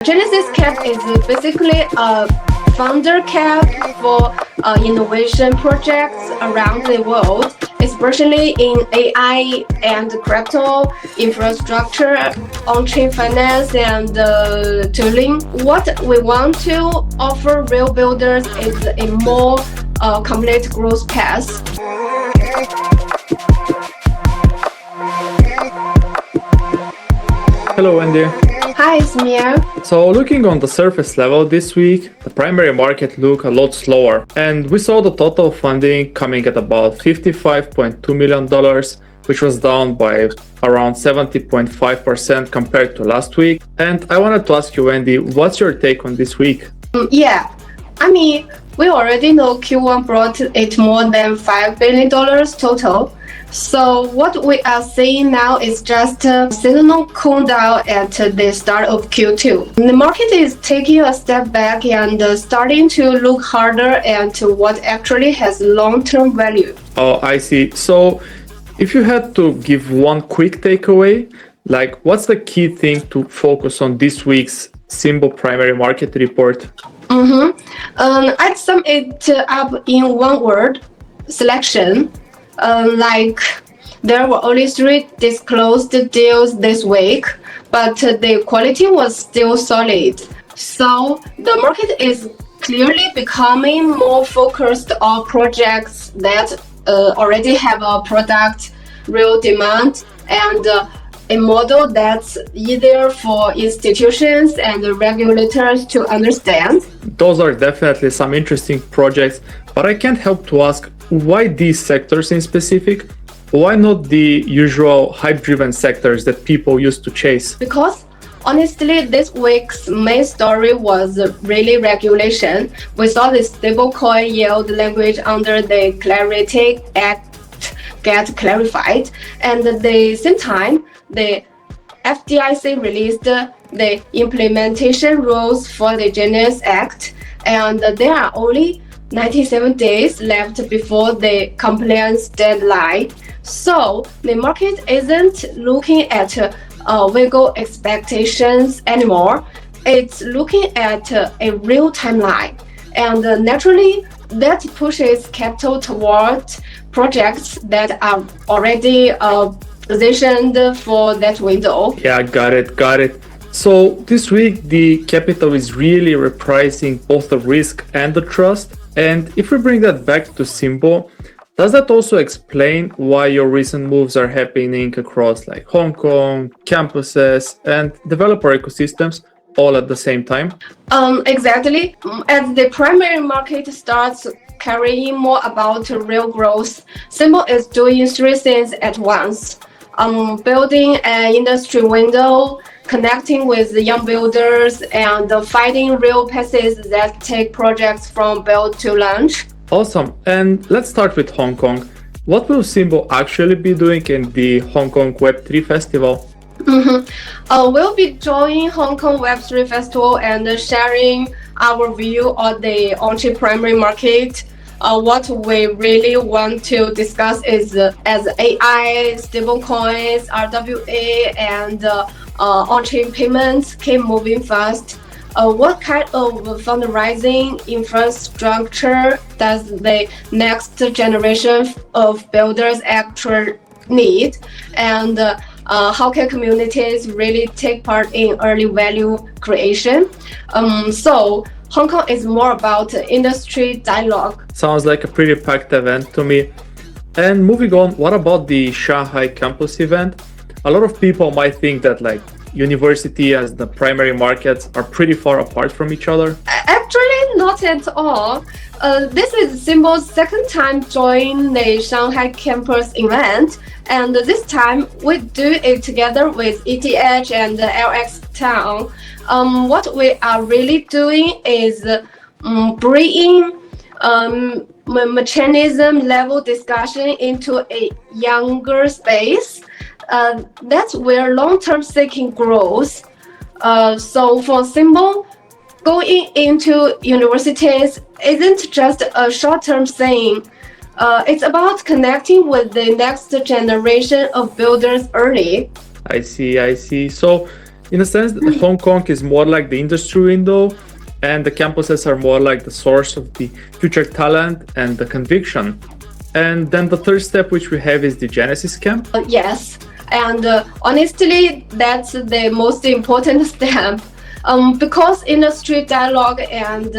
Genesis Cap is basically a founder cap for innovation projects around the world, especially in AI and crypto infrastructure, on-chain finance, and tooling. What we want to offer real builders is a more complete growth path. Hello, Wendy. Hi, it's Mia. So looking on the surface level this week, the primary market looked a lot slower, and we saw the total funding coming at about $55.2 million, which was down by around 70.5% compared to last week. And I wanted to ask you, Wendy, what's your take on this week? We already know Q1 brought it more than $5 billion total. So what we are seeing now is just a seasonal cool down at the start of Q2. The market is taking a step back and starting to look harder at what actually has long-term value. Oh, I see. So if you had to give one quick takeaway, like what's the key thing to focus on this week's SYNBO primary market report? I'd sum it up in one word: selection. There were only 3 disclosed deals this week, but the quality was still solid. So the market is clearly becoming more focused on projects that already have a product, real demand, and a model that's easier for institutions and regulators to understand. Those are definitely some interesting projects, but I can't help to ask, why these sectors in specific? Why not the usual hype-driven sectors that people used to chase? Because honestly, this week's main story was really regulation. We saw the stablecoin yield language under the Clarity Act get clarified, and at the same time, the FDIC released the implementation rules for the Genius Act, and there are only 97 days left before the compliance deadline. So the market isn't looking at wiggle expectations anymore. It's looking at a real timeline. And naturally, that pushes capital toward projects that are already positioned for that window. Yeah, got it. So this week, the capital is really repricing both the risk and the trust. And if we bring that back to SYNBO, does that also explain why your recent moves are happening across like Hong Kong, campuses, and developer ecosystems all at the same time? Exactly. As the primary market starts carrying more about real growth, SYNBO is doing 3 things at once. Building an industry window, connecting with the young builders, and finding real paths that take projects from build to launch. Awesome. And let's start with Hong Kong. What will SYNBO actually be doing in the Hong Kong Web3 Festival? We'll be joining Hong Kong Web3 Festival and sharing our view on the on-chain primary market. What we really want to discuss is as AI, stablecoins, RWA, and on-chain payments keep moving fast. What kind of fundraising infrastructure does the next generation of builders actually need? And how can communities really take part in early value creation? So Hong Kong is more about industry dialogue. Sounds like a pretty packed event to me. And moving on, what about the Shanghai campus event? A lot of people might think that like university as the primary markets are pretty far apart from each other. Actually, not at all. This is SYNBO's second time joining the Shanghai campus event, and this time we do it together with ETH and LX Town. What we are really doing is bringing mechanism level discussion into a younger space. That's where long-term thinking grows. So for SYNBO, going into universities isn't just a short-term thing. It's about connecting with the next generation of builders early. I see. So In a sense, Hong Kong is more like the industry window, and the campuses are more like the source of the future talent and the conviction. And then the third step which we have is the Genesis camp. Yes, and honestly, that's the most important step. Because industry dialogue and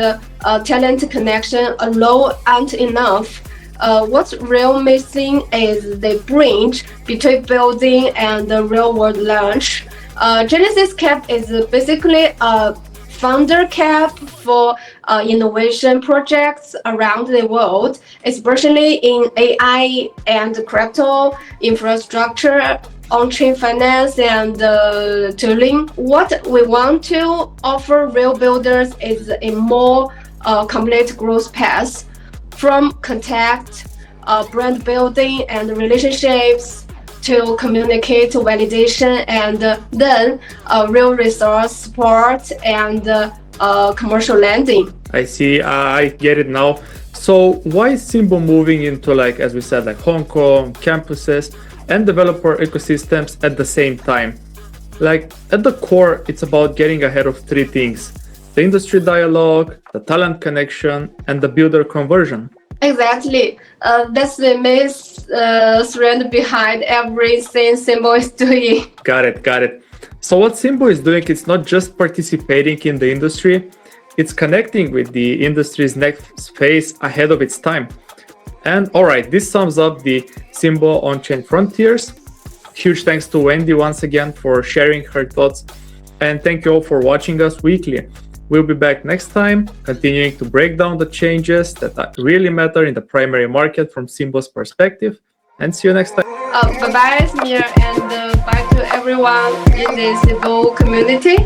talent connection alone aren't enough. What's real missing is the bridge between building and the real world launch. Genesis Cap is basically a founder cap for innovation projects around the world, especially in AI and crypto infrastructure, on-chain finance, and tooling. What we want to offer real builders is a more complete growth path from contact, brand building, and relationships to communicate validation, and then real resource support and commercial lending. I see, I get it now. So why is SYNBO moving into, like, as we said, like Hong Kong, campuses, and developer ecosystems at the same time? Like, at the core, it's about getting ahead of three things: the industry dialogue, the talent connection, and the builder conversion. Exactly. That's the main thread behind everything SYNBO is doing. Got it. So what SYNBO is doing, it's not just participating in the industry, it's connecting with the industry's next phase ahead of its time. And all right, this sums up the SYNBO on-chain frontiers. Huge thanks to Wendy once again for sharing her thoughts. And thank you all for watching us weekly. We'll be back next time, continuing to break down the changes that really matter in the primary market from SYNBO's perspective. And see you next time. Bye-bye, Smir, and bye to everyone in the SYNBO community.